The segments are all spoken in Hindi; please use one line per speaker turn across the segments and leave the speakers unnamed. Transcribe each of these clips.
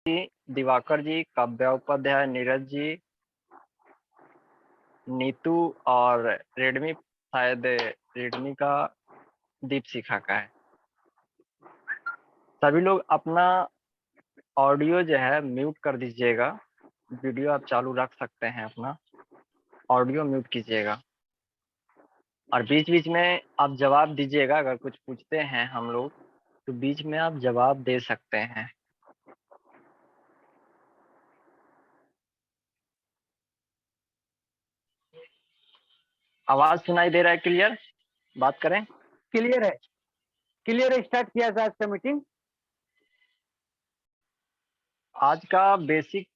दिवाकर जी, काव्या उपाध्याय, नीरज जी, नीतू और रेडमी, शायद रेडमी का दीपशिखा का है। सभी लोग अपना ऑडियो जो है म्यूट कर दीजिएगा। वीडियो आप चालू रख सकते हैं, अपना ऑडियो म्यूट कीजिएगा और बीच बीच में आप जवाब दीजिएगा। अगर कुछ पूछते हैं हम लोग तो बीच में आप जवाब दे सकते हैं। आवाज सुनाई दे रहा है? क्लियर बात करें?
क्लियर है, क्लियर है। स्टार्ट किया था आज का मीटिंग।
आज का बेसिक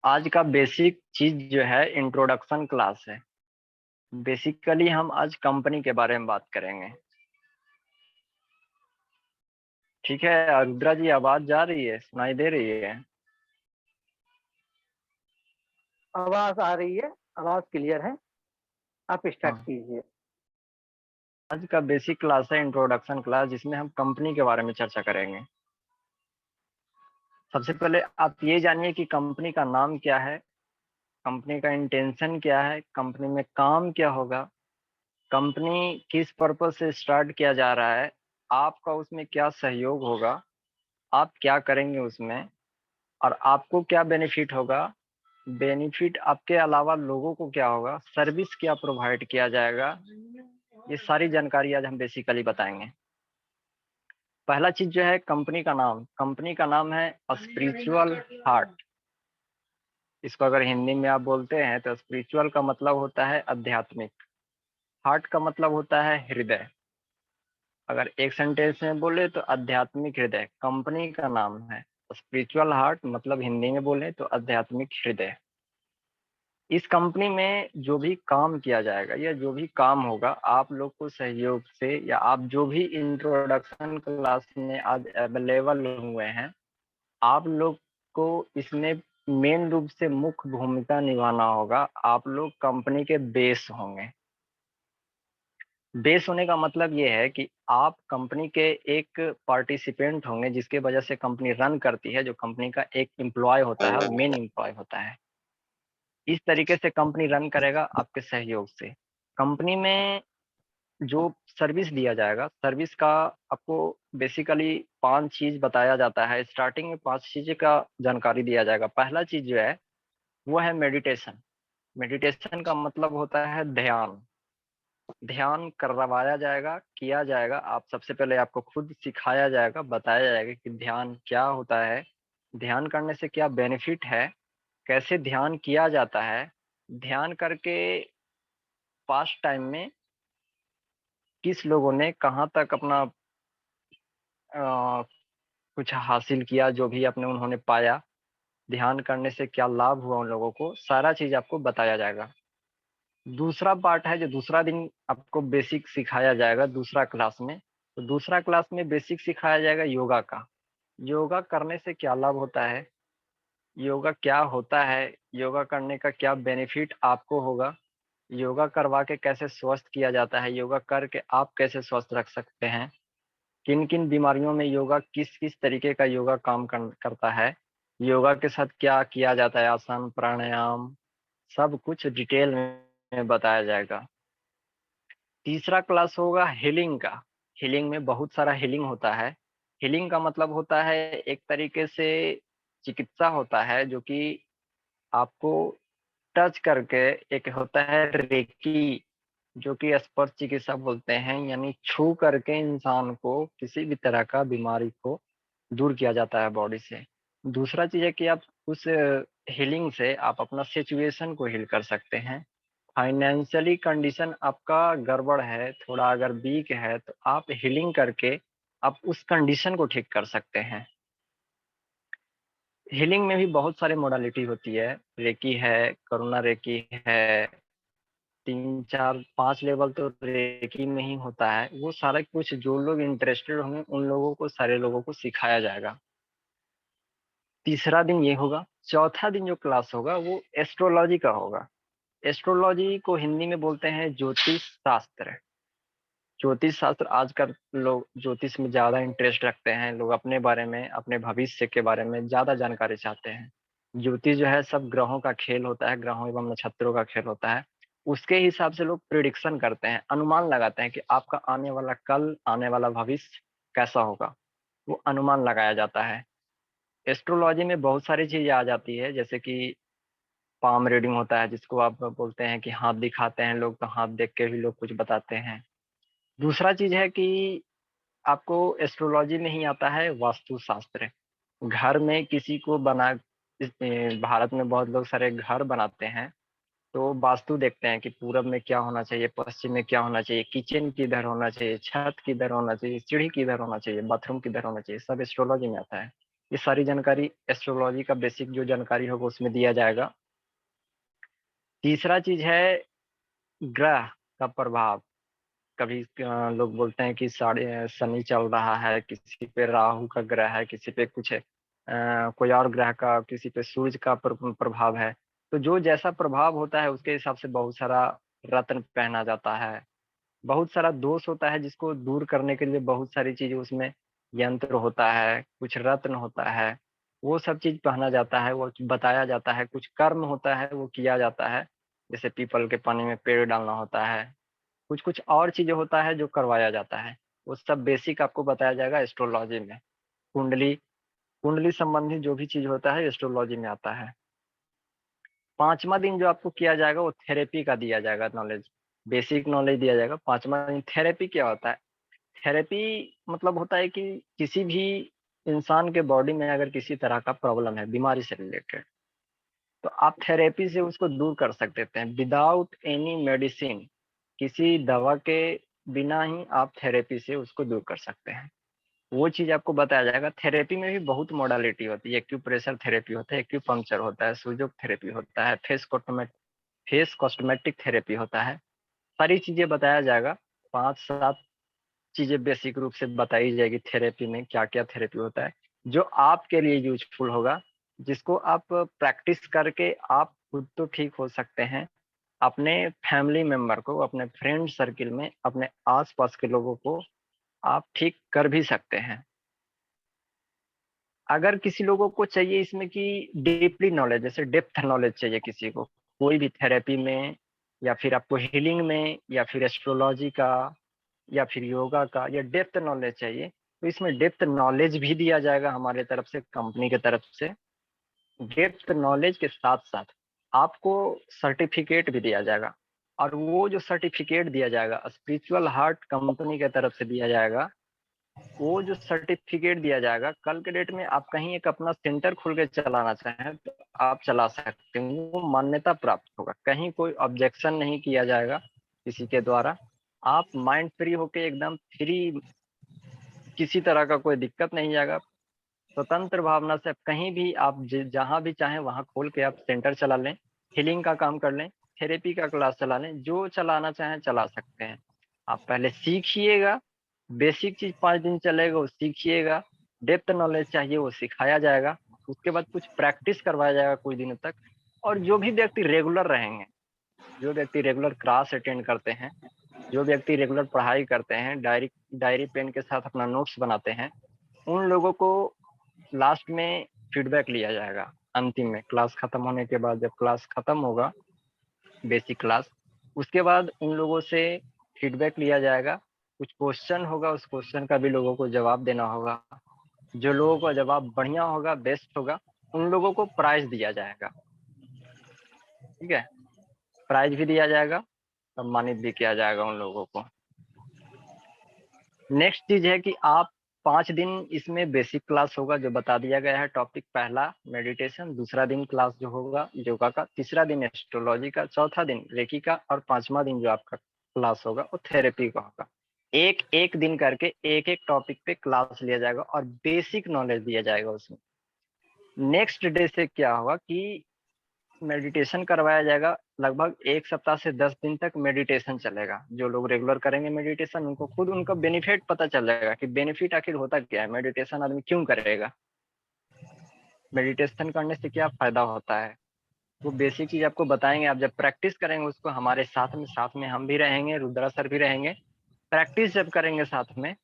आज का बेसिक चीज जो है इंट्रोडक्शन क्लास है। बेसिकली हम आज कंपनी के बारे में बात करेंगे। ठीक है रुद्रा जी, आवाज जा रही है, सुनाई दे रही है?
आवाज आ रही है, आवाज क्लियर है। आप स्टार्ट
हाँ।
कीजिए।
आज का बेसिक क्लास है इंट्रोडक्शन क्लास, जिसमें हम कंपनी के बारे में चर्चा करेंगे। सबसे पहले आप ये जानिए कि कंपनी का नाम क्या है, कंपनी का इंटेंशन क्या है, कंपनी में काम क्या होगा, कंपनी किस पर्पज से स्टार्ट किया जा रहा है, आपका उसमें क्या सहयोग होगा, आप क्या करेंगे उसमें, और आपको क्या बेनिफिट होगा, बेनिफिट आपके अलावा लोगों को क्या होगा, सर्विस क्या प्रोवाइड किया जाएगा। ये सारी जानकारी आज हम बेसिकली बताएंगे। पहला चीज जो है कंपनी का नाम। कंपनी का नाम है स्पिरिचुअल हार्ट। इसको अगर हिंदी में आप बोलते हैं तो स्पिरिचुअल का मतलब होता है आध्यात्मिक, हार्ट का मतलब होता है हृदय। अगर एक सेंटेंस में बोले तो आध्यात्मिक हृदय कंपनी का नाम है। स्पिरिचुअल हार्ट मतलब हिंदी में बोले तो आध्यात्मिक हृदय। इस कंपनी में जो भी काम किया जाएगा या जो भी काम होगा, आप लोग को सहयोग से, या आप जो भी इंट्रोडक्शन क्लास में आज अवेलेबल हुए हैं, आप लोग को इसमें मेन रूप से मुख्य भूमिका निभाना होगा। आप लोग कंपनी के बेस होंगे। बेस होने का मतलब ये है कि आप कंपनी के एक पार्टिसिपेंट होंगे, जिसके वजह से कंपनी रन करती है। जो कंपनी का एक एम्प्लॉय होता है, मेन एम्प्लॉय होता है। इस तरीके से कंपनी रन करेगा आपके सहयोग से। कंपनी में जो सर्विस दिया जाएगा, सर्विस का आपको बेसिकली 5 चीज बताया जाता है। स्टार्टिंग में 5 चीज का जानकारी दिया जाएगा। पहला चीज जो है वो है मेडिटेशन। मेडिटेशन का मतलब होता है ध्यान। ध्यान करवाया जाएगा, किया जाएगा। आप सबसे पहले आपको खुद सिखाया जाएगा, बताया जाएगा कि ध्यान क्या होता है, ध्यान करने से क्या बेनिफिट है, कैसे ध्यान किया जाता है, ध्यान करके पास्ट टाइम में किस लोगों ने कहाँ तक अपना कुछ हासिल किया, जो भी अपने उन्होंने पाया, ध्यान करने से क्या लाभ हुआ उन लोगों को, सारा चीज आपको बताया जाएगा। दूसरा पार्ट है जो दूसरा दिन आपको बेसिक सिखाया जाएगा दूसरा क्लास में। तो दूसरा क्लास में बेसिक सिखाया जाएगा योगा का। योगा करने से क्या लाभ होता है, योगा क्या होता है, योगा करने का क्या बेनिफिट आपको होगा, योगा करवा के कैसे स्वस्थ किया जाता है, योगा करके आप कैसे स्वस्थ रख सकते हैं, किन किन बीमारियों में योगा, किस किस तरीके का योगा काम करता है, योगा के साथ क्या किया जाता है, आसन प्राणायाम, सब कुछ डिटेल में बताया जाएगा। तीसरा क्लास होगा हीलिंग का। हीलिंग में बहुत सारा हीलिंग होता है। हीलिंग का मतलब होता है एक तरीके से चिकित्सा होता है, जो कि आपको टच करके, एक होता है रेकी, जो कि स्पर्श चिकित्सा बोलते हैं, यानी छू करके इंसान को किसी भी तरह का बीमारी को दूर किया जाता है बॉडी से। दूसरा चीज है कि आप उस हीलिंग से आप अपना सिचुएशन को हील कर सकते हैं। फाइनेंशियली कंडीशन आपका गड़बड़ है, थोड़ा अगर वीक है, तो आप हीलिंग करके आप उस कंडीशन को ठीक कर सकते हैं। हीलिंग में भी बहुत सारे मोडालिटी होती है। रेकी है, करुणा रेकी है, 3 4 5 लेवल तो रेकी में ही होता है। वो सारा कुछ जो लोग इंटरेस्टेड होंगे उन लोगों को, सारे लोगों को सिखाया जाएगा। तीसरा दिन ये होगा। चौथा दिन जो क्लास होगा वो एस्ट्रोलॉजी का होगा। एस्ट्रोलॉजी को हिंदी में बोलते हैं ज्योतिष शास्त्र। ज्योतिष शास्त्र, आजकल लोग ज्योतिष में ज्यादा इंटरेस्ट रखते हैं, लोग अपने बारे में, अपने भविष्य के बारे में ज्यादा जानकारी चाहते हैं। ज्योतिष जो है सब ग्रहों का खेल होता है, ग्रहों एवं नक्षत्रों का खेल होता है। उसके हिसाब से लोग प्रिडिक्शन करते हैं, अनुमान लगाते हैं कि आपका आने वाला कल, आने वाला भविष्य कैसा होगा, वो अनुमान लगाया जाता है। एस्ट्रोलॉजी में बहुत सारी चीजें आ जाती है, जैसे कि पाम रीडिंग होता है, जिसको आप बोलते हैं कि हाथ दिखाते हैं लोग, तो हाथ देख के भी लोग कुछ बताते हैं। दूसरा चीज है कि आपको एस्ट्रोलॉजी में ही आता है वास्तु शास्त्र। घर में किसी को बना, भारत में बहुत लोग सारे घर बनाते हैं, तो वास्तु देखते हैं कि पूरब में क्या होना चाहिए, पश्चिम में क्या होना चाहिए, किचन किधर होना चाहिए, छत किधर होना चाहिए, सीढ़ी किधर होना चाहिए, बाथरूम किधर होना चाहिए, सब एस्ट्रोलॉजी में आता है। ये सारी जानकारी एस्ट्रोलॉजी का बेसिक जो जानकारी होगा उसमें दिया जाएगा। तीसरा चीज है ग्रह का प्रभाव। कभी लोग बोलते हैं कि साढ़े शनि चल रहा है, किसी पे राहु का ग्रह है, किसी पे कुछ कोई और ग्रह का, किसी पे सूर्य का प्रभाव है। तो जो जैसा प्रभाव होता है उसके हिसाब से बहुत सारा रत्न पहना जाता है। बहुत सारा दोष होता है जिसको दूर करने के लिए बहुत सारी चीजें उसमें, यंत्र होता है, कुछ रत्न होता है, वो सब चीज पहना जाता है, वो बताया जाता है। कुछ कर्म होता है वो किया जाता है, जैसे पीपल के पानी में पेड़ डालना होता है। कुछ कुछ और चीजें होता है जो करवाया जाता है। वो सब बेसिक आपको बताया जाएगा एस्ट्रोलॉजी में। कुंडली, कुंडली संबंधी जो भी चीज होता है एस्ट्रोलॉजी में आता है। पांचवा दिन जो आपको किया जाएगा वो थेरेपी का दिया जाएगा नॉलेज, बेसिक नॉलेज दिया जाएगा। पांचवा दिन थेरेपी क्या होता है? थेरेपी मतलब होता है कि किसी भी इंसान के बॉडी में अगर किसी तरह का प्रॉब्लम है, बीमारी से रिलेटेड, तो आप थेरेपी से उसको दूर कर सकते हैं विदाउट एनी मेडिसिन। किसी दवा के बिना ही आप थेरेपी से उसको दूर कर सकते हैं। वो चीज आपको बताया जाएगा। थेरेपी में भी बहुत मोडालिटी होती है, एक्यूप्रेशर थेरेपी होता है, एक्यूपंक्चर होता है, सुजोग थेरेपी होता है, फेस कॉस्मेटिक थेरेपी होता है। सारी चीजें बताया जाएगा। 5-7 चीजें बेसिक रूप से बताई जाएगी थेरेपी में, क्या क्या थेरेपी होता है, जो आपके लिए यूजफुल होगा, जिसको आप प्रैक्टिस करके आप खुद तो ठीक हो सकते हैं, अपने फैमिली मेंबर को, अपने फ्रेंड सर्किल में, अपने आसपास के लोगों को आप ठीक कर भी सकते हैं। अगर किसी लोगों को चाहिए इसमें कि डीपली नॉलेज, जैसे डेप्थ नॉलेज चाहिए किसी को कोई भी थेरेपी में, या फिर आपको हीलिंग में, या फिर एस्ट्रोलॉजी का, या फिर योगा का, या डेप्थ नॉलेज चाहिए, तो इसमें डेप्थ नॉलेज भी दिया जाएगा हमारे तरफ से, कंपनी की तरफ से। डेप्थ नॉलेज के साथ साथ आपको सर्टिफिकेट भी दिया जाएगा। और वो जो सर्टिफिकेट दिया जाएगा स्पिरिचुअल हार्ट कंपनी की तरफ से दिया जाएगा। वो जो सर्टिफिकेट दिया जाएगा, कल के डेट में आप कहीं एक अपना सेंटर खोल के चलाना चाहें तो आप चला सकते हैं, वो मान्यता प्राप्त होगा, कहीं कोई ऑब्जेक्शन नहीं किया जाएगा किसी के द्वारा। आप माइंड फ्री होके एकदम फ्री, किसी तरह का कोई दिक्कत नहीं जाएगा। स्वतंत्र भावना से आप कहीं भी, आप जहां भी चाहें वहां खोल के आप सेंटर चला लें, हीलिंग का काम कर लें, थेरेपी का क्लास चला लें, जो चलाना चाहें चला सकते हैं। आप पहले सीखिएगा, बेसिक चीज 5 दिन चलेगा वो सीखिएगा। डेप्थ नॉलेज चाहिए वो सिखाया जाएगा। उसके बाद कुछ प्रैक्टिस करवाया जाएगा कुछ दिनों तक। और जो भी व्यक्ति रेगुलर रहेंगे, जो व्यक्ति रेगुलर क्लास अटेंड करते हैं, जो व्यक्ति रेगुलर पढ़ाई करते हैं, डायरी डायरी पेन के साथ अपना नोट्स बनाते हैं, उन लोगों को लास्ट में फीडबैक लिया जाएगा। अंतिम में क्लास खत्म होने के बाद, जब क्लास खत्म होगा बेसिक क्लास, उसके बाद उन लोगों से फीडबैक लिया जाएगा। कुछ क्वेश्चन होगा, उस क्वेश्चन का भी लोगों को जवाब देना होगा। जो लोगों का जवाब बढ़िया होगा, बेस्ट होगा, उन लोगों को प्राइज दिया जाएगा। ठीक है, प्राइज भी दिया जाएगा, सम्मानित भी किया जाएगा उन लोगों को। नेक्स्ट चीज है कि आप 5 दिन इसमें बेसिक क्लास होगा जो बता दिया गया है टॉपिक। पहला मेडिटेशन, दूसरा दिन क्लास जो होगा योगा का, तीसरा दिन एस्ट्रोलॉजी का, चौथा दिन रेकी का, और पांचवा दिन जो आपका क्लास होगा वो थेरेपी का होगा। एक एक दिन करके एक एक टॉपिक पे क्लास लिया जाएगा और बेसिक नॉलेज दिया जाएगा उसमें। नेक्स्ट डे से क्या होगा कि मेडिटेशन करवाया जाएगा। लगभग 1 सप्ताह से 10 दिन तक मेडिटेशन चलेगा। जो लोग रेगुलर करेंगे मेडिटेशन, उनको खुद उनका बेनिफिट पता चल जाएगा कि बेनिफिट आखिर होता क्या है, मेडिटेशन आदमी क्यों करेगा। मेडिटेशन करने से क्या फ़ायदा होता है, वो बेसिक चीज़ आपको बताएँगे। आप जब प्रैक्टिस करेंगे उसको हमारे साथ में हम भी रहेंगे, रुद्रा सर भी रहेंगे। प्रैक्टिस जब करेंगे साथ में,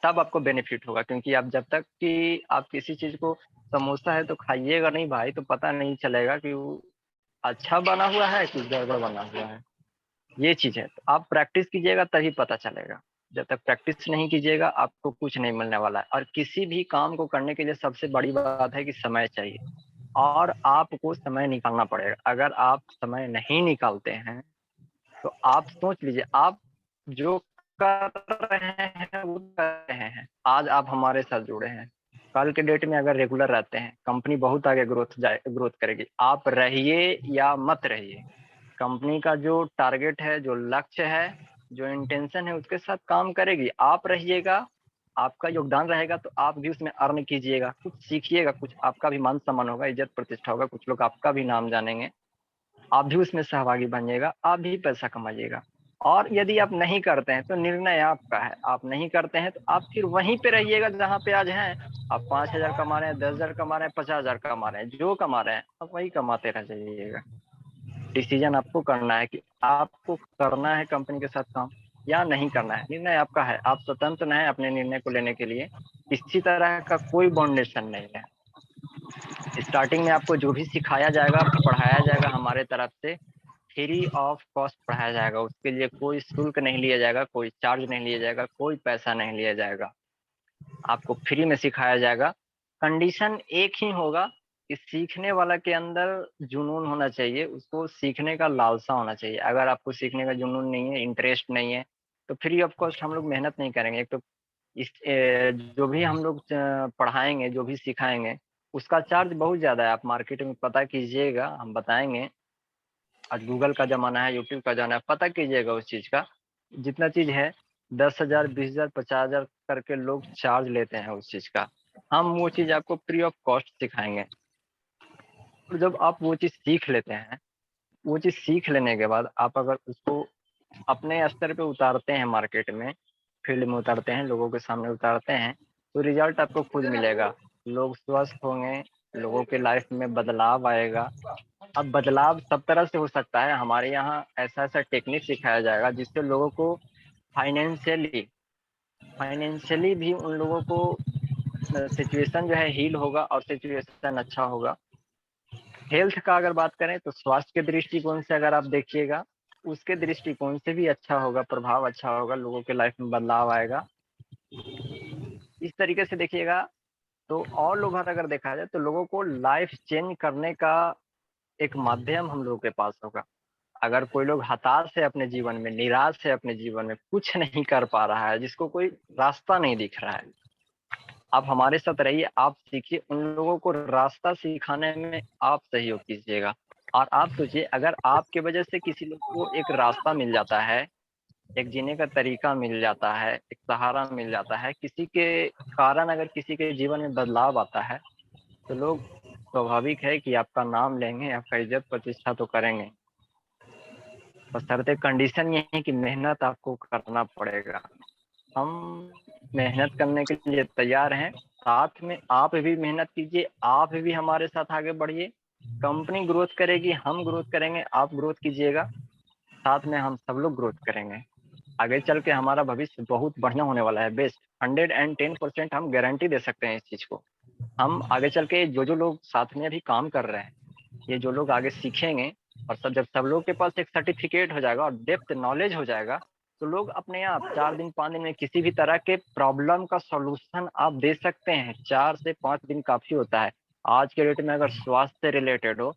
तब आपको बेनिफिट होगा, क्योंकि आप जब तक कि आप किसी चीज़ को समोसा है तो खाइएगा नहीं भाई, तो पता नहीं चलेगा कि वो अच्छा बना हुआ है कि गड़बड़ बना हुआ है। ये चीज़ है, तो आप प्रैक्टिस कीजिएगा तभी पता चलेगा। जब तक प्रैक्टिस नहीं कीजिएगा आपको कुछ नहीं मिलने वाला है, और किसी भी काम को करने के लिए सबसे बड़ी बात है कि समय चाहिए, और आपको समय निकालना पड़ेगा। अगर आप समय नहीं निकालते हैं, तो आप सोच लीजिए, आप जो कर रहे हैं वो कर रहे हैं। आज आप हमारे साथ जुड़े हैं, कल के डेट में अगर रेगुलर रहते हैं, कंपनी बहुत आगे ग्रोथ करेगी। आप रहिए या मत रहिए, कंपनी का जो टारगेट है, जो लक्ष्य है, जो इंटेंशन है, उसके साथ काम करेगी। आप रहिएगा, आपका योगदान रहेगा, तो आप भी उसमें अर्न कीजिएगा, कुछ सीखिएगा, कुछ आपका भी मान सम्मान होगा, इज्जत प्रतिष्ठा होगा, कुछ लोग आपका भी नाम जानेंगे, आप भी उसमें सहभागी बनिएगा, आप भी पैसा कमाइएगा। और यदि आप नहीं करते हैं तो निर्णय आपका है, आप नहीं करते हैं तो आप फिर वहीं पे रहिएगा जहाँ पे आज हैं। आप 5,000 कमा रहे हैं, 10,000 कमा रहे हैं, 50,000 कमा रहे हैं, जो कमा रहे हैं आप वही कमाते रह जाइएगा। डिसीजन आपको करना है कि आपको करना है कंपनी के साथ काम या नहीं करना है, निर्णय आपका है। आप स्वतंत्र हैं अपने निर्णय को लेने के लिए, किसी तरह का कोई बाउंडेशन नहीं है। स्टार्टिंग में आपको जो भी सिखाया जाएगा, पढ़ाया जाएगा हमारे तरफ से, फ्री ऑफ कॉस्ट पढ़ाया जाएगा। उसके लिए कोई शुल्क नहीं लिया जाएगा, कोई चार्ज नहीं लिया जाएगा, कोई पैसा नहीं लिया जाएगा। आपको फ्री में सिखाया जाएगा। कंडीशन एक ही होगा कि सीखने वाला के अंदर जुनून होना चाहिए, उसको सीखने का लालसा होना चाहिए। अगर आपको सीखने का जुनून नहीं है, इंटरेस्ट नहीं है, तो फ्री ऑफ कॉस्ट हम लोग मेहनत नहीं करेंगे। एक तो जो भी हम लोग पढ़ाएँगे, जो भी सिखाएँगे, उसका चार्ज बहुत ज़्यादा है। आप मार्केट में पता कीजिएगा, हम बताएँगे। आज गूगल का ज़माना है, यूट्यूब का ज़माना है, पता कीजिएगा उस चीज़ का। जितना चीज़ है 10,000, 20,000, 50,000 करके लोग चार्ज लेते हैं उस चीज़ का। हम वो चीज़ आपको फ्री ऑफ कॉस्ट सिखाएँगे। और जब आप वो चीज़ सीख लेते हैं, वो चीज़ सीख लेने के बाद आप अगर उसको अपने स्तर पे उतारते हैं मार्केट में, फील्ड में उतारते हैं, लोगों के सामने उतारते हैं, तो रिज़ल्ट आपको खुद मिलेगा। लोग स्वस्थ होंगे, लोगों के लाइफ़ में बदलाव आएगा। अब बदलाव सब तरह से हो सकता है। हमारे यहाँ ऐसा-ऐसा टेक्निक सिखाया जाएगा जिससे लोगों को फाइनेंशियली फाइनेंशियली भी उन लोगों को सिचुएशन जो है हील होगा और सिचुएशन अच्छा होगा। हेल्थ का अगर बात करें तो स्वास्थ्य के दृष्टिकोण से अगर आप देखिएगा, उसके दृष्टिकोण से भी अच्छा होगा, प्रभाव अच्छा होगा, लोगों के लाइफ में बदलाव आएगा। इस तरीके से देखिएगा, तो ऑल ओवर अगर देखा जाए तो लोगों को लाइफ चेंज करने का एक माध्यम हम लोगों के पास होगा। अगर कोई लोग हताश है अपने जीवन में, निराश है अपने जीवन में, कुछ नहीं कर पा रहा है, जिसको कोई रास्ता नहीं दिख रहा है, आप हमारे साथ रहिए, आप सीखिए, उन लोगों को रास्ता सिखाने में आप सहयोग कीजिएगा। और आप सोचिए, अगर आपके वजह से किसी लोग को एक रास्ता मिल जाता है, एक जीने का तरीका मिल जाता है, एक सहारा मिल जाता है, किसी के कारण अगर किसी के जीवन में बदलाव आता है, तो लोग स्वाभाविक है कि आपका नाम लेंगे, आपका इज़्ज़त प्रतिष्ठा तो करेंगे। बशर्ते कंडीशन ये है कि मेहनत आपको करना पड़ेगा। हम मेहनत करने के लिए तैयार हैं, साथ में आप भी मेहनत कीजिए, आप भी हमारे साथ आगे बढ़िए। कंपनी ग्रोथ करेगी, हम ग्रोथ करेंगे, आप ग्रोथ कीजिएगा, साथ में हम सब लोग ग्रोथ करेंगे। आगे चल के हमारा भविष्य बहुत बढ़िया होने वाला है, बेस्ट 110% हम गारंटी दे सकते हैं इस चीज़ को। हम आगे चल के जो-जो लोग साथ में अभी काम कर रहे हैं, ये जो लोग आगे सीखेंगे, और जब सब लोग के पास एक सर्टिफिकेट हो जाएगा और डेप्थ नॉलेज हो जाएगा, तो लोग अपने आप 4 दिन 5 दिन में किसी भी तरह के प्रॉब्लम का सॉल्यूशन आप दे सकते हैं। 4 से 5 दिन काफ़ी होता है। आज के डेट में अगर स्वास्थ्य से रिलेटेड हो,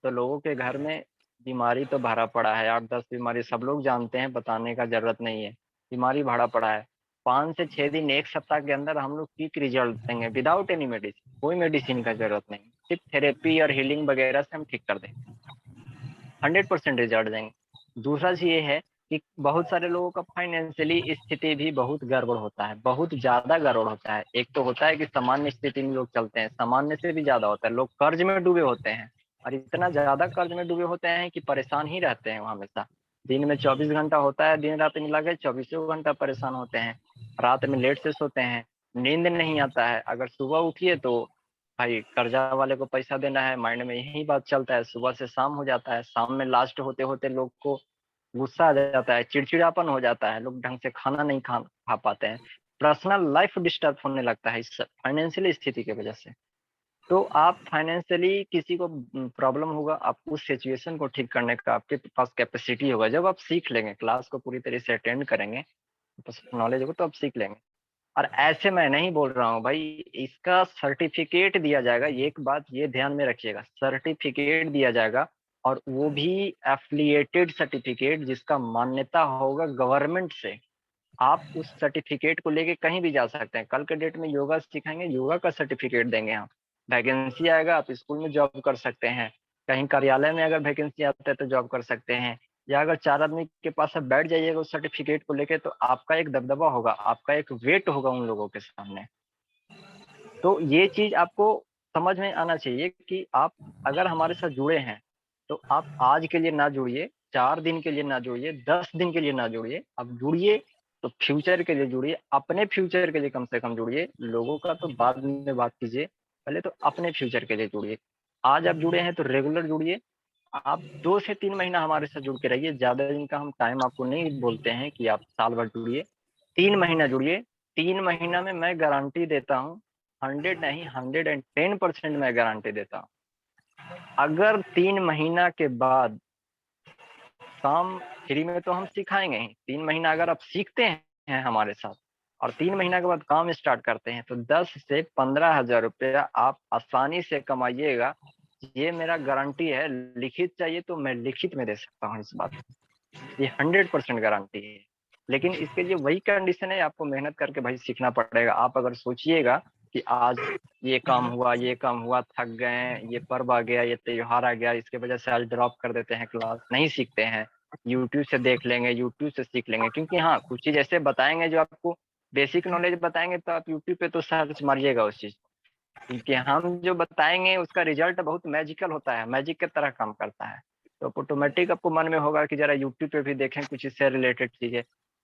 तो लोगों के घर में बीमारी तो भरा पड़ा है, 8-10 बीमारी सब लोग जानते हैं, बताने का ज़रूरत नहीं है। बीमारी भरा पड़ा है। 5 से 6 दिन, 1 सप्ताह के अंदर हम लोग क्विक रिज़ल्ट देंगे विदाउट एनी मेडिसिन, कोई मेडिसिन का ज़रूरत नहीं। सिर्फ थेरेपी और हीलिंग वगैरह से हम ठीक कर देंगे। 100% रिजल्ट देंगे। दूसरा चीज़ ये है कि बहुत सारे लोगों का फाइनेंशियली स्थिति भी बहुत गड़बड़ होता है, बहुत ज़्यादा गड़बड़ होता है। एक तो होता है कि सामान्य स्थिति में लोग चलते हैं, सामान्य से भी ज़्यादा होता है, लोग कर्ज में डूबे होते हैं, और इतना ज़्यादा कर्ज में डूबे होते हैं कि परेशान ही रहते हैं वो हमेशा। दिन में 24 घंटा होता है, दिन-रात मिला के 24 घंटा परेशान होते हैं, रात में लेट से सोते हैं, नींद नहीं आता है, अगर सुबह उठिए तो भाई कर्जा वाले को पैसा देना है, माइंड में यही बात चलता है, सुबह से शाम हो जाता है, शाम में लास्ट होते होते लोग को गुस्सा आ जाता है, चिड़चिड़ापन हो जाता है, लोग ढंग से खाना नहीं खा पाते हैं, पर्सनल लाइफ डिस्टर्ब होने लगता है इस फाइनेंशियल स्थिति की वजह से। तो आप फाइनेंशियली किसी को प्रॉब्लम होगा, आप उस सिचुएशन को ठीक करने का आपके पास कैपेसिटी होगा, जब आप सीख लेंगे, क्लास को पूरी तरह से अटेंड करेंगे, नॉलेज होगा तो आप सीख लेंगे। और ऐसे मैं नहीं बोल रहा हूँ भाई, इसका सर्टिफिकेट दिया जाएगा, ये एक बात ये ध्यान में रखिएगा, सर्टिफिकेट दिया जाएगा, और वो भी एफिलिएटेड सर्टिफिकेट जिसका मान्यता होगा गवर्नमेंट से। आप उस सर्टिफिकेट को लेके कहीं भी जा सकते हैं, कल के डेट में योगा सिखाएंगे, योगा का सर्टिफिकेट देंगे हम, वैकेंसी आएगा आप स्कूल में जॉब कर सकते हैं, कहीं कार्यालय में अगर वैकेंसी आता है तो जॉब कर सकते हैं, या अगर 4 आदमी के पास आप बैठ जाइएगा उस सर्टिफिकेट को लेके, तो आपका एक दबदबा होगा, आपका एक वेट होगा उन लोगों के सामने। तो ये चीज आपको समझ में आना चाहिए कि आप अगर हमारे साथ जुड़े हैं तो आप आज के लिए ना जुड़िए, 4 दिन के लिए ना जुड़िए, 10 दिन के लिए ना जुड़िए, आप जुड़िए तो फ्यूचर के लिए जुड़िए, अपने फ्यूचर के लिए कम से कम जुड़िए, लोगों का तो बाद में बात कीजिए, पहले तो अपने फ्यूचर के लिए जुड़िए। आज आप जुड़े हैं तो रेगुलर जुड़िए, आप 2 से 3 महीना हमारे साथ जुड़ के रहिए, ज्यादा दिन का हम टाइम आपको नहीं बोलते हैं कि आप साल भर जुड़िए, 3 महीना जुड़िए। 3 महीना में मैं गारंटी देता हूँ, 100 नहीं 110% मैं गारंटी देता हूँ, अगर 3 महीना के बाद काम फ्री में तो हम सिखाएंगे ही, 3 महीना अगर आप सीखते हैं हमारे साथ और 3 महीना के बाद काम स्टार्ट करते हैं, तो 10 से 15 हजार रुपया आप आसानी से कमाइएगा, ये मेरा गारंटी है। लिखित चाहिए तो मैं लिखित में दे सकता हूँ इस बात, ये 100% गारंटी है। लेकिन इसके लिए वही कंडीशन है, आपको मेहनत करके भाई सीखना पड़ेगा। आप अगर सोचिएगा कि आज ये काम हुआ, ये काम हुआ, थक गए, ये पर्व आ गया, ये त्योहार आ गया, इसके वजह से आज ड्रॉप कर देते हैं, क्लास नहीं सीखते हैं, यूट्यूब से देख लेंगे, यूट्यूब से सीख लेंगे, क्योंकि हाँ कुछ चीज ऐसे बताएंगे जो आपको बेसिक नॉलेज बताएंगे, तो आप यूट्यूब पे तो सर्च मारिएगा उस चीज, क्योंकि हम जो बताएंगे उसका रिजल्ट बहुत मैजिकल होता है, मैजिक की तरह काम करता है। तो ऑटोमेटिक आपको मन में होगा कि जरा यूट्यूब पे भी देखें कुछ इससे रिलेटेड चीजें,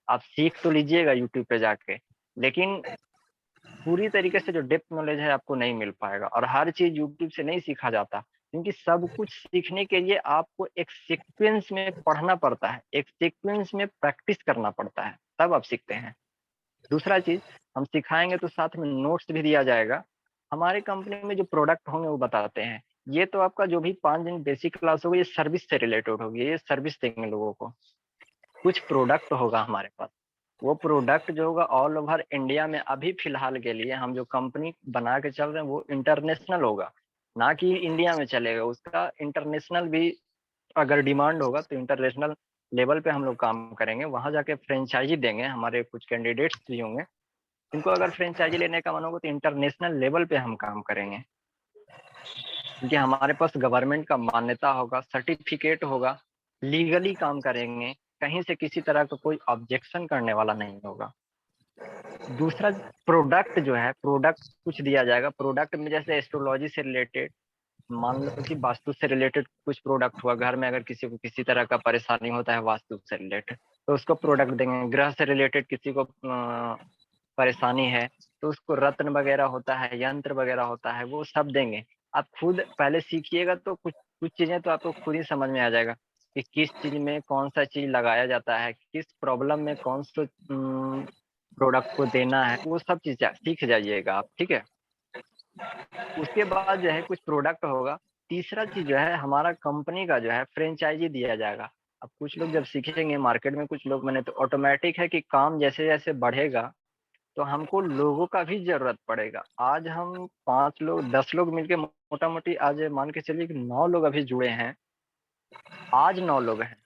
आप सीख तो लीजिएगा यूट्यूब पे जाके, लेकिन पूरी तरीके से जो डेप्थ नॉलेज है आपको नहीं मिल पाएगा, और हर चीज यूट्यूब से नहीं सीखा जाता, क्योंकि सब कुछ सीखने के लिए आपको एक सीक्वेंस में पढ़ना पड़ता है, एक सीक्वेंस में प्रैक्टिस करना पड़ता है, तब आप सीखते हैं। दूसरा चीज, हम सिखाएंगे तो साथ में नोट्स भी दिया जाएगा, हमारे कंपनी में जो प्रोडक्ट होंगे वो बताते हैं। ये तो आपका जो भी 5 दिन बेसिक क्लास होगी ये सर्विस से रिलेटेड होगी, ये सर्विस देंगे लोगों को। कुछ प्रोडक्ट होगा हमारे पास, वो प्रोडक्ट जो होगा ऑल ओवर इंडिया में, अभी फिलहाल के लिए हम जो कंपनी बना के चल रहे हैं वो इंटरनेशनल होगा, ना कि इंडिया में चलेगा, उसका इंटरनेशनल भी अगर डिमांड होगा तो इंटरनेशनल लेवल पे हम लोग काम करेंगे, वहां जाके फ्रेंचाइजी देंगे, हमारे कुछ कैंडिडेट्स भी होंगे, इनको अगर फ्रेंचाइजी लेने का मन होगा तो इंटरनेशनल लेवल पे हम काम करेंगे, क्योंकि हमारे पास गवर्नमेंट का मान्यता होगा, सर्टिफिकेट होगा, लीगली काम करेंगे, कहीं से किसी तरह का कोई ऑब्जेक्शन करने वाला नहीं होगा। दूसरा, प्रोडक्ट जो है, प्रोडक्ट कुछ दिया जाएगा, प्रोडक्ट में जैसे एस्ट्रोलॉजी से रिलेटेड, मान लो कि वास्तु से रिलेटेड कुछ प्रोडक्ट हुआ, घर में अगर किसी को किसी तरह का परेशानी होता है वास्तु से रिलेटेड, तो उसको प्रोडक्ट देंगे। ग्रह से रिलेटेड किसी को परेशानी है तो उसको रत्न वगैरह होता है, यंत्र वगैरह होता है, वो सब देंगे। आप खुद पहले सीखिएगा तो कुछ कुछ चीजें तो आपको खुद ही समझ में आ जाएगा कि किस चीज में कौन सा चीज लगाया जाता है, किस प्रॉब्लम में कौन सा प्रोडक्ट को देना है, वो सब चीज सीख जाइएगा आप, ठीक है। उसके बाद जो है कुछ प्रोडक्ट होगा। तीसरा चीज जो है, हमारा कंपनी का जो है फ्रेंचाइजी दिया जाएगा। अब कुछ लोग जब सीखेंगे मार्केट में, कुछ लोग मैंने, तो ऑटोमेटिक है कि काम जैसे जैसे बढ़ेगा तो हमको लोगों का भी जरूरत पड़ेगा। आज हम 5 लोग 10 लोग मिलके मोटा मोटी आज मान के चलिए कि 9 लोग अभी जुड़े हैं, आज 9 लोग हैं,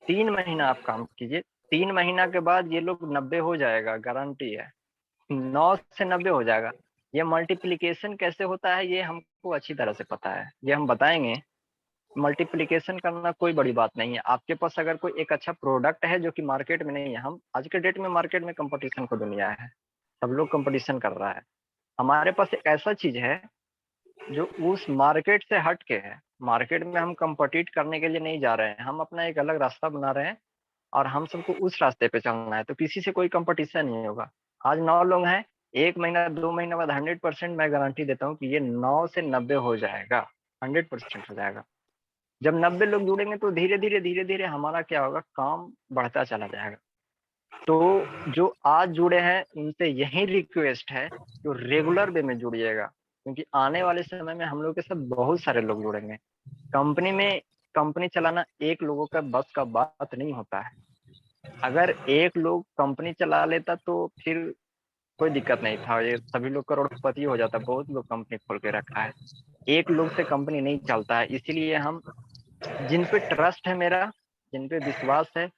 3 महीना आप काम कीजिए, 3 महीना के बाद ये लोग 90 हो जाएगा, गारंटी है, 9 से 90 हो जाएगा। ये मल्टीप्लीकेशन कैसे होता है ये हमको अच्छी तरह से पता है, ये हम बताएंगे। मल्टीप्लिकेशन करना कोई बड़ी बात नहीं है। आपके पास अगर कोई एक अच्छा प्रोडक्ट है जो कि मार्केट में नहीं है, हम आज के डेट में मार्केट में कंपटीशन को दुनिया है, सब लोग कंपटीशन कर रहा है, हमारे पास एक ऐसा चीज है जो उस मार्केट से हट के है। मार्केट में हम कंपटीट करने के लिए नहीं जा रहे हैं, हम अपना एक अलग रास्ता बना रहे हैं और हम सबको उस रास्ते पे चलना है, तो किसी से कोई कंपटीशन नहीं होगा। आज 9 लोग हैं, 1 महीना 2 महीने बाद 100% मैं गारंटी देता हूँ कि ये 9 से 90 हो जाएगा, 100% हो जाएगा। जब 90 लोग जुड़ेंगे तो धीरे-धीरे हमारा क्या होगा, काम बढ़ता चला जाएगा। तो जो आज जुड़े हैं उनसे यही रिक्वेस्ट है, जो रेगुलर वे में जुड़िएगा, क्योंकि आने वाले समय में हम लोग के साथ बहुत सारे लोग जुड़ेंगे। कंपनी चलाना एक लोगों का बस का बात नहीं होता है। अगर एक लोग कंपनी चला लेता तो फिर कोई दिक्कत नहीं था, ये सभी लोग करोड़पति हो जाता, बहुत लोग कंपनी खोल के रखा है। एक लोग से कंपनी नहीं चलता है, इसीलिए हम जिन पे ट्रस्ट है मेरा, जिन पे विश्वास है,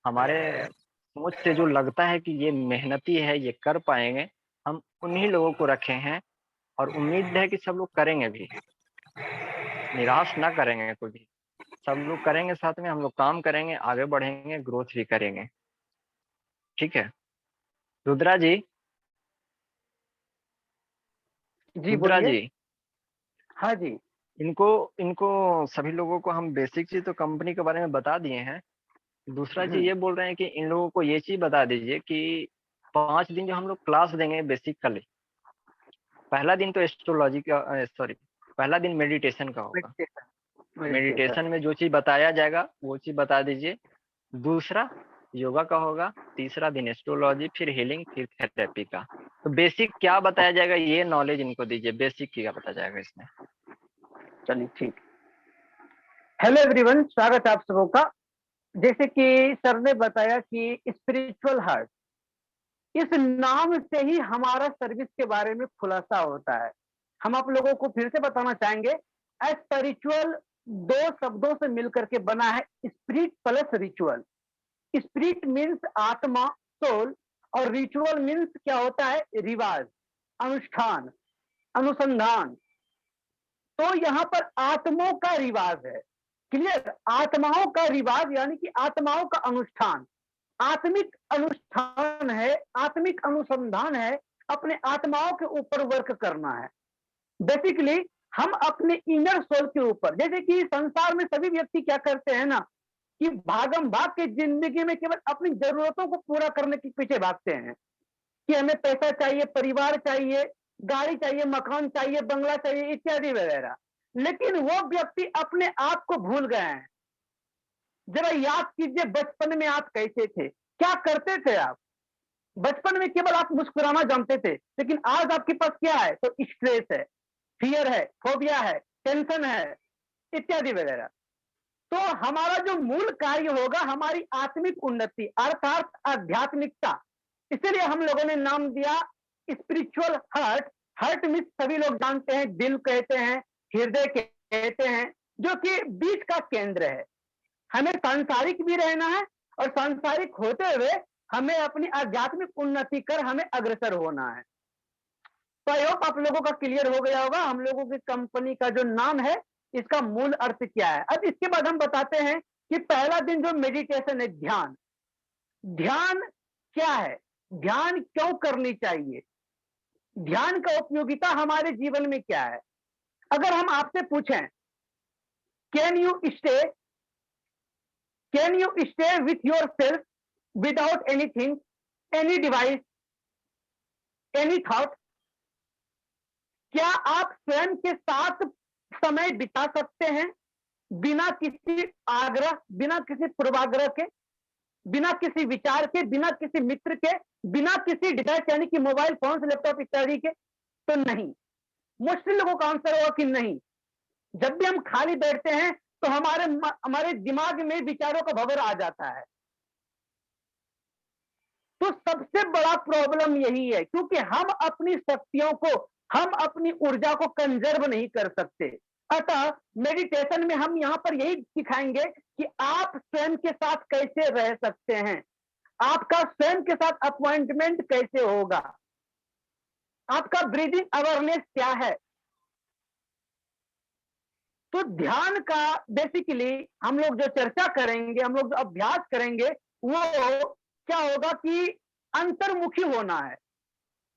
हमारे सोच से जो लगता है कि ये मेहनती है, ये कर पाएँगे, हम उन्हीं लोगों को रखे हैं और उम्मीद है कि सब लोग करेंगे भी। निराश ना करेंगे कोई भी। सब लोग करेंगे साथ में, हम लोग काम करेंगे, आगे बढ़ेंगे, ग्रोथ भी करेंगे। ठीक है? रुद्रा जी,
जी
रुद्रा
बोलिए।
जी,
हाँ जी।
इनको इनको सभी लोगों को हम बेसिक चीज़ तो कंपनी के बारे में बता दिए हैं। दूसरा चीज़
हम्म,
ये बोल रहे हैं कि इन लोगों को ये चीज़ बता दीजिए कि 5 दिन जो हम लोग क्लास देंगे बेसिकली, पहला दिन तो एस्ट्रोलॉजी का सॉरी, पहला दिन मेडिटेशन का होगा।
Meditation meditation.
मेडिटेशन में जो चीज़ बताया जाएगा, वो चीज़ बता दीजिए। दूसरा योगा का होगा, तीसरा दिन एस्ट्रोलॉजी, फिर हीलिंग, फिर थेरेपी का। तो बेसिक क्या बताया जाएगा, ये नॉलेज इनको दीजिए, बेसिक क्या बताया जाएगा इसमें?
चलिए ठीक। हेलो एवरीवन, स्वागत है आप सबों का। जैसे कि सर ने बताया कि स्पिरिचुअल हार्ट, इस नाम से ही हमारा सर्विस के बारे में खुलासा होता है। हम आप लोगों को फिर से बताना चाहेंगे, स्पिरिचुअल दो शब्दों से मिलकर के बना है, spirit plus ritual. Spirit means आत्मा, सोल, और रिचुअल मीन्स क्या होता है, रिवाज, अनुष्ठान, अनुसंधान। तो यहाँ पर आत्माओं का रिवाज है। क्लियर? आत्माओं का रिवाज यानी कि आत्माओं का अनुष्ठान, आत्मिक अनुष्ठान है, आत्मिक अनुसंधान है, अपने आत्माओं के ऊपर वर्क करना है। बेसिकली हम अपने इनर सोल के ऊपर, जैसे कि संसार में सभी व्यक्ति क्या करते हैं ना, कि भागम भाग के जिंदगी में केवल अपनी जरूरतों को पूरा करने के पीछे भागते हैं, कि हमें पैसा चाहिए, परिवार चाहिए, गाड़ी चाहिए, मकान चाहिए, बंगला चाहिए, इत्यादि वगैरह। लेकिन वो व्यक्ति अपने आप को भूल गए हैं। जरा याद कीजिए, बचपन में आप कैसे थे, क्या करते थे आप? बचपन में केवल आप मुस्कुराना जानते थे, लेकिन आज आपके पास क्या है, तो स्ट्रेस है, फियर है, फोबिया है, टेंशन है, इत्यादि वगैरह। तो हमारा जो मूल कार्य होगा, हमारी आत्मिक उन्नति अर्थात आध्यात्मिकता। इसीलिए हम लोगों ने नाम दिया स्पिरिचुअल हार्ट। हार्ट मीन्स सभी लोग जानते हैं, दिल कहते हैं, हृदय कहते हैं, जो कि बीच का केंद्र है। हमें सांसारिक भी रहना है और सांसारिक होते हुए हमें अपनी आध्यात्मिक उन्नति कर हमें अग्रसर होना है। तो आई होप आप लोगों का क्लियर हो गया होगा हम लोगों की कंपनी का जो नाम है, इसका मूल अर्थ क्या है। अब इसके बाद हम बताते हैं कि पहला दिन जो मेडिटेशन है, ध्यान। ध्यान क्या है, ध्यान क्यों करनी चाहिए, ध्यान का उपयोगिता हमारे जीवन में क्या है। अगर हम आपसे पूछें, can you stay can you stay with your self without anything, any device, any thought, क्या आप स्वयं के साथ समय बिता सकते हैं बिना किसी आग्रह, बिना किसी पूर्वाग्रह के, बिना किसी विचार के, बिना किसी मित्र के, बिना किसी डिवाइस यानी कि मोबाइल फोन, लैपटॉप इत्यादि के? तो नहीं। मोस्टली लोगों का आंसर होगा कि नहीं। जब भी हम खाली बैठते हैं तो हमारे दिमाग में विचारों का भंवर आ जाता है। तो सबसे बड़ा प्रॉब्लम यही है, क्योंकि हम अपनी शक्तियों को, हम अपनी ऊर्जा को कंजर्व नहीं कर सकते। अतः मेडिटेशन में हम यहां पर यही सिखाएंगे कि आप स्वयं के साथ कैसे रह सकते हैं, आपका स्वयं के साथ अपॉइंटमेंट कैसे होगा, आपका ब्रीदिंग अवेयरनेस क्या है। तो ध्यान का बेसिकली हम लोग जो चर्चा करेंगे, हम लोग जो अभ्यास करेंगे, वो क्या होगा कि अंतर्मुखी होना है।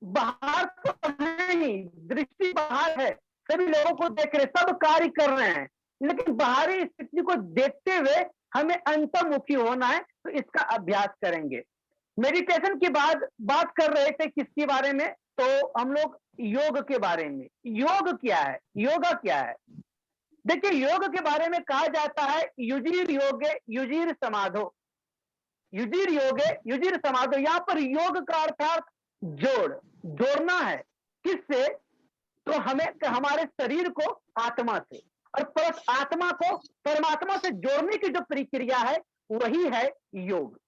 बाहर तो नहीं, दृष्टि बाहर है, सभी लोगों को देख रहे, सब कार्य कर रहे हैं, लेकिन बाहरी स्थिति को देखते हुए हमें अंतर्मुखी होना है। तो इसका अभ्यास करेंगे। मेडिटेशन के बाद बात कर रहे थे किसके बारे में, तो हम लोग योग के बारे में, योग क्या है, योगा क्या है? देखिए, योग के बारे में कहा जाता है युजीर योगे युजीर समाधो, युजीर योगे युजीर समाधो। यहाँ पर योग का अर्थात जोड़ना है। किससे? तो हमें हमारे शरीर को आत्मा से, और प्लस आत्मा को परमात्मा से जोड़ने की जो प्रक्रिया है वही है योग।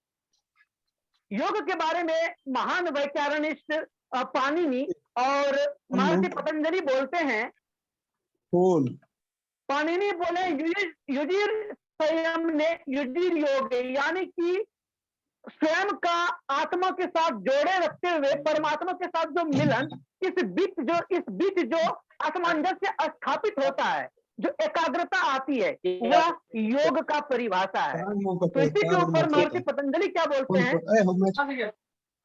योग के बारे में महान वैज्ञानिक पाणिनि और महर्षि पतंजलि बोलते हैं। पाणिनि बोले युजीर स्वयं ने युजीर योग, यानी कि स्वयं का आत्मा के साथ जोड़े रखते हुए परमात्मा के साथ जो मिलन, इस बीच जो असमंजस्य स्थापित होता है, जो एकाग्रता आती है, वह योग का परिभाषा है। तो इसी के ऊपर महर्षि पतंजलि क्या बोलते हैं?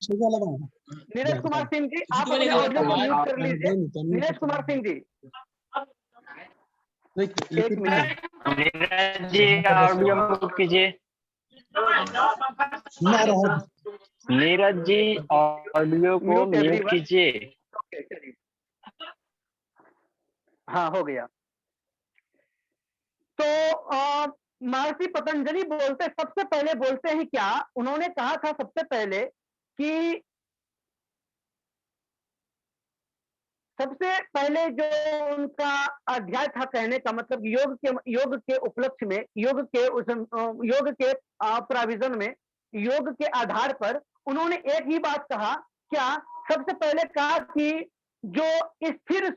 नीरज कुमार सिंह जी, आप अपने ऑडियो को म्यूट कर लीजिए। नीरज कुमार सिंह जी, एक minute.
Neeraj ji audio mute कीजिए। नीरज जी ऑडियो को म्यूट कीजिए।
हाँ, हो गया। तो महर्षि पतंजलि सबसे पहले बोलते हैं क्या? उन्होंने कहा था सबसे पहले कि सबसे पहले जो उनका अध्याय था, कहने का मतलब योग के उपलक्ष्य में, योग के प्रोविजन में, योग के आधार पर उन्होंने एक ही बात कहा। क्या? सबसे पहले कहा कि जो स्थिर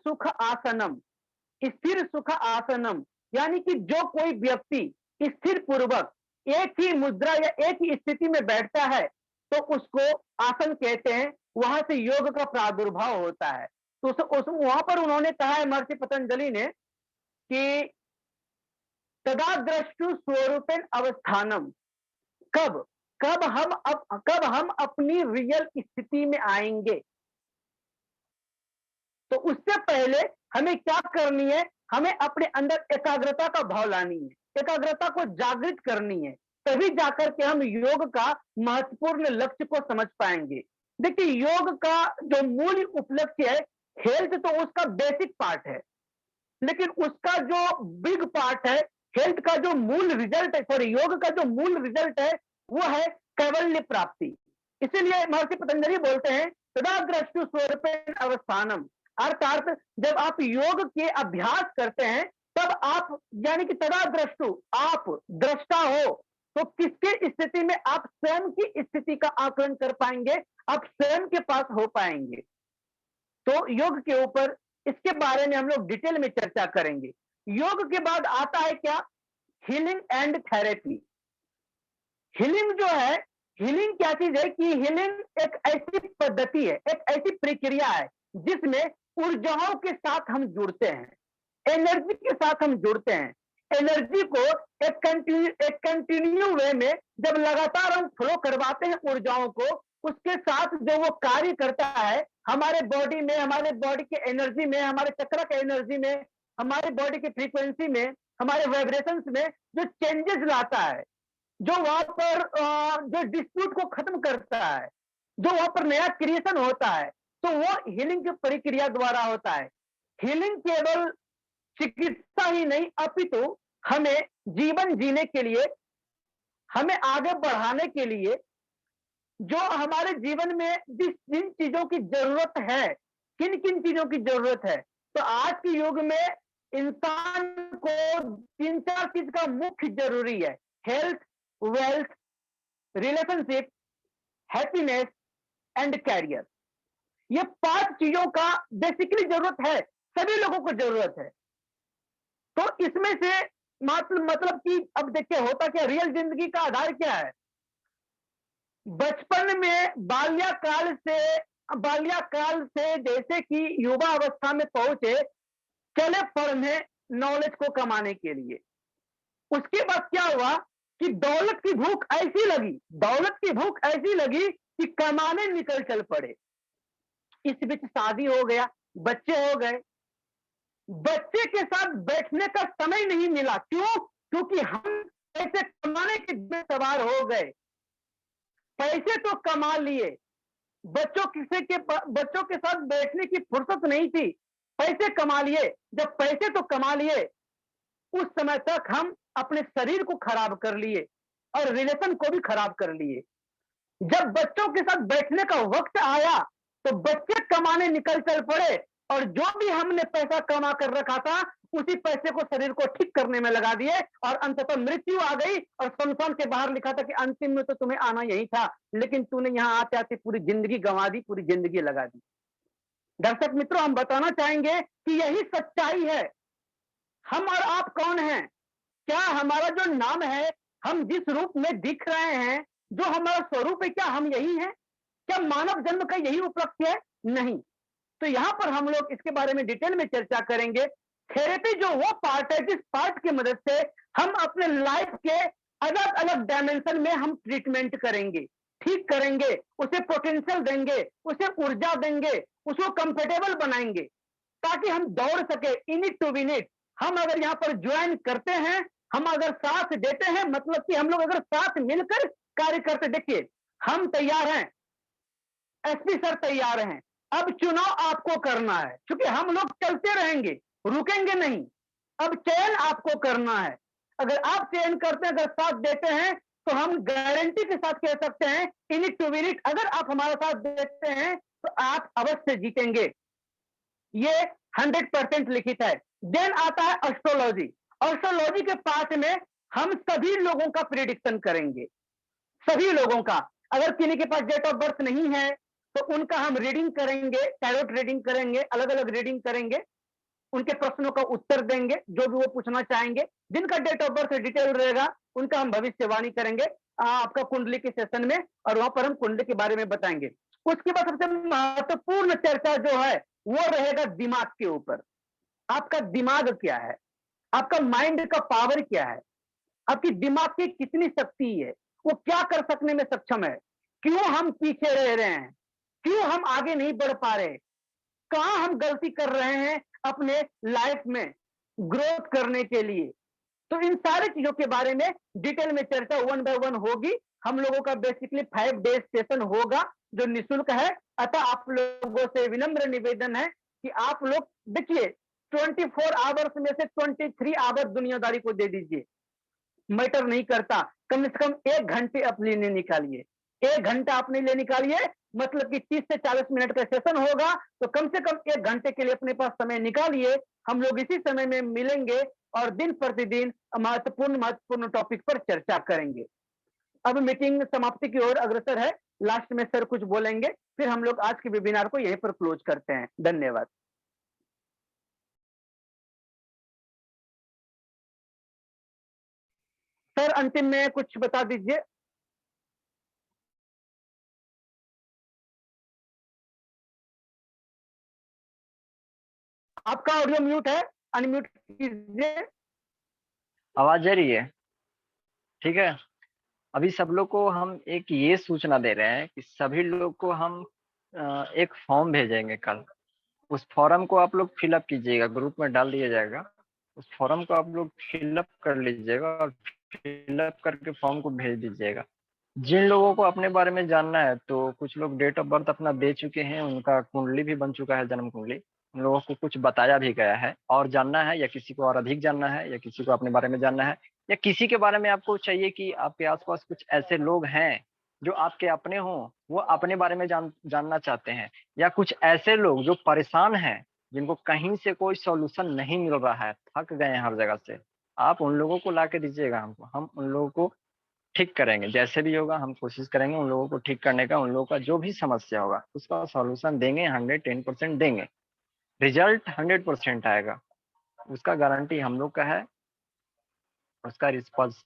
सुख आसनम, यानी कि जो कोई व्यक्ति स्थिर पूर्वक एक ही मुद्रा या एक ही स्थिति में बैठता है तो उसको आसन कहते हैं, वहां से योग का प्रादुर्भाव होता है। तो वहां पर उन्होंने कहा है महर्षि पतंजलि ने कि तदा द्रष्टु स्वरूपेण अवस्थानम, कब हम अपनी रियल स्थिति में आएंगे। तो उससे पहले हमें क्या करनी है? हमें अपने अंदर एकाग्रता का भाव लानी है, एकाग्रता को जागृत करनी है, तभी जाकर के हम योग का महत्वपूर्ण लक्ष्य को समझ पाएंगे। देखिए, योग का जो मूल उपलक्ष्य है, हेल्थ तो उसका बेसिक पार्ट है, लेकिन उसका जो बिग पार्ट है, हेल्थ का जो मूल रिजल्ट है, सॉरी, योग का जो मूल रिजल्ट है वो है कैवल्य प्राप्ति। इसीलिए महर्षि पतंजलि बोलते हैं तदा द्रष्टु स्वरूपेण अवस्थानम, अर्थात जब आप योग के अभ्यास करते हैं तब आप, यानी कि तदा द्रष्टु, आप दृष्टा हो, तो किसके स्थिति में? आप स्वयं की स्थिति का आकलन कर पाएंगे, आप स्वयं के पास हो पाएंगे। तो योग के ऊपर, इसके बारे में हम लोग डिटेल में चर्चा करेंगे। योग के बाद आता है क्या? Healing and therapy. हीलिंग जो है, हीलिंग क्या चीज है कि हीलिंग एक ऐसी पद्धति है, एक ऐसी प्रक्रिया है जिसमें ऊर्जाओं के साथ हम जुड़ते हैं, एनर्जी के साथ हम जुड़ते हैं। एनर्जी को एक कंटिन्यू वे में जब लगातार हम फ्लो करवाते हैं ऊर्जाओं को, उसके साथ जो वो कार्य करता है हमारे बॉडी में, हमारे बॉडी के एनर्जी में, हमारे चक्र के एनर्जी में, हमारे बॉडी की फ्रीक्वेंसी में, हमारे वाइब्रेशंस में जो चेंजेस लाता है, जो वहां पर जो डिस्प्यूट को खत्म करता है, जो वहां पर नया क्रिएशन होता है, तो वो हीलिंग की प्रक्रिया द्वारा होता है। हीलिंग केवल चिकित्सा ही नहीं, अपितु हमें जीवन जीने के लिए, हमें आगे बढ़ाने के लिए, जो हमारे जीवन में जिन चीजों की जरूरत है, किन किन चीजों की जरूरत है, तो आज के युग में इंसान को 3-4 चीज का मुख्य जरूरी है: health, wealth, relationship, happiness and career. ये 5 चीजों का बेसिकली जरूरत है, सभी लोगों को जरूरत है। तो इसमें से मतलब कि अब देखिए होता क्या, रियल जिंदगी का आधार क्या है? बचपन में बाल्याकाल से जैसे कि युवा अवस्था में पहुंचे, चले पढ़ने नॉलेज को कमाने के लिए। उसके बाद क्या हुआ कि दौलत की भूख ऐसी लगी कि कमाने निकल चल पड़े। इस बीच शादी हो गया, बच्चे हो गए, बच्चे के साथ बैठने का समय नहीं मिला। क्यों? क्योंकि हम पैसे कमाने के में सवार हो गए, पैसे तो कमा लिए, बच्चों के साथ बैठने की फुर्सत नहीं थी। पैसे कमा लिए, जब पैसे तो कमा लिए, उस समय तक हम अपने शरीर को खराब कर लिए और रिलेशन को भी खराब कर लिए। जब बच्चों के साथ बैठने का वक्त आया तो बच्चे कमाने निकल चल पड़े और जो भी हमने पैसा कमा कर रखा था उसी पैसे को शरीर को ठीक करने में लगा दिए और अंततः मृत्यु आ गई और शमशान के बाहर लिखा था कि अंतिम में तो तुम्हें आना यही था, लेकिन तूने यहां आते आते पूरी जिंदगी गंवा दी, पूरी जिंदगी लगा दी। दर्शक मित्रों, हम बताना चाहेंगे कि यही सच्चाई है। हम और आप कौन हैं? क्या हमारा जो नाम है, हम जिस रूप में दिख रहे हैं, जो हमारा स्वरूप है, क्या हम यही हैं? क्या मानव जन्म का यही उपलक्ष्य है? नहीं। तो यहां पर हम लोग इसके बारे में डिटेल में चर्चा करेंगे। थेरेपी जो वो पार्ट है जिस पार्ट की मदद से हम अपने लाइफ के अलग अलग डायमेंशन में हम ट्रीटमेंट करेंगे, ठीक करेंगे, उसे पोटेंशियल देंगे, उसे ऊर्जा देंगे, उसको कंफर्टेबल बनाएंगे ताकि हम दौड़ सके इनिट टू विनिट। हम अगर यहाँ पर ज्वाइन करते हैं, हम अगर साथ देते हैं, मतलब कि हम लोग अगर साथ मिलकर कार्य करते, देखिए हम तैयार हैं, एसपी सर तैयार हैं, अब चुनाव आपको करना है, क्योंकि हम लोग चलते रहेंगे, रुकेंगे नहीं। अब चयन आपको करना है। अगर आप चयन करते हैं, अगर साथ देते हैं, तो हम गारंटी के साथ कह सकते हैं इनिट टू विनिट, अगर आप हमारा साथ देते हैं तो आप अवश्य जीतेंगे। ये 100% लिखित है। देन आता है एस्ट्रोलॉजी। एस्ट्रोलॉजी के पार्ट में हम सभी लोगों का प्रिडिक्शन करेंगे, सभी लोगों का। अगर किसी के पास डेट ऑफ बर्थ नहीं है तो उनका हम रीडिंग करेंगे, टैरोट रीडिंग करेंगे, अलग अलग रीडिंग करेंगे, उनके प्रश्नों का उत्तर देंगे जो भी वो पूछना चाहेंगे। जिनका डेट ऑफ बर्थ डिटेल रहेगा उनका हम भविष्यवाणी करेंगे आपका कुंडली के सेशन में, और वहां पर हम कुंडली के बारे में बताएंगे। उसके बाद सबसे महत्वपूर्ण चर्चा जो है वो रहेगा दिमाग के ऊपर। आपका दिमाग क्या है, आपका माइंड का पावर क्या है, आपकी दिमाग की कितनी शक्ति है, वो क्या कर सकने में सक्षम है, क्यों हम पीछे रह रहे हैं, क्यों हम आगे नहीं बढ़ पा रहे, कहां हम गलती कर रहे हैं अपने लाइफ में ग्रोथ करने के लिए। तो इन सारी चीजों के बारे में डिटेल में चर्चा 1 बाय 1 होगी। हम लोगों का बेसिकली 5 डेज सेशन होगा जो निःशुल्क है। अतः आप लोगों से विनम्र निवेदन है कि आप लोग देखिए 24 आवर्स में से 23 आवर दुनियादारी को दे दीजिए, मैटर नहीं करता। कम से कम 1 घंटे अपने लिए निकालिए, 1 घंटा अपने लिए निकालिए, मतलब कि 30 से 40 मिनट का सेशन होगा, तो कम से कम 1 घंटे के लिए अपने पास समय निकालिए। हम लोग इसी समय में मिलेंगे और दिन प्रतिदिन महत्वपूर्ण टॉपिक पर चर्चा करेंगे। अब मीटिंग समाप्ति की ओर अग्रसर है। लास्ट में सर कुछ बोलेंगे, फिर हम लोग आज के वेबिनार को यहीं पर क्लोज करते हैं। धन्यवाद। सर अंतिम में कुछ बता दीजिए। आपका ऑडियो म्यूट है, अनम्यूट कीजिए।
आवाज आ रही है? ठीक है। अभी सब लोग को हम एक ये सूचना दे रहे हैं कि सभी लोग को हम एक फॉर्म भेजेंगे कल। उस फॉर्म को आप लोग फिलअप कीजिएगा, ग्रुप में डाल दिया जाएगा। उस फॉर्म को आप लोग फिलअप कर लीजिएगा और फिलअप करके फॉर्म को भेज दीजिएगा। जिन लोगों को अपने बारे में जानना है, तो कुछ लोग डेट ऑफ बर्थ अपना दे चुके हैं, उनका कुंडली भी बन चुका है, जन्म कुंडली। उन लोगों को कुछ बताया भी गया है। और जानना है या किसी को और अधिक जानना है या किसी को अपने बारे में जानना है या किसी के बारे में आपको चाहिए कि आपके आसपास कुछ ऐसे लोग हैं जो आपके अपने हों, वो अपने बारे में जानना चाहते हैं, या कुछ ऐसे लोग जो परेशान हैं, जिनको कहीं से कोई सॉल्यूशन नहीं मिल रहा है, थक गए हैं हर जगह से, आप उन लोगों को ला के दीजिएगा हमको। हम उन लोगों को ठीक करेंगे, जैसे भी होगा हम कोशिश करेंगे उन लोगों को ठीक करने का। उन लोगों का जो भी समस्या होगा उसका सॉल्यूशन देंगे, 110% देंगे। रिजल्ट 100% आएगा, उसका गारंटी हम लोग का है, उसका रिस्पॉन्स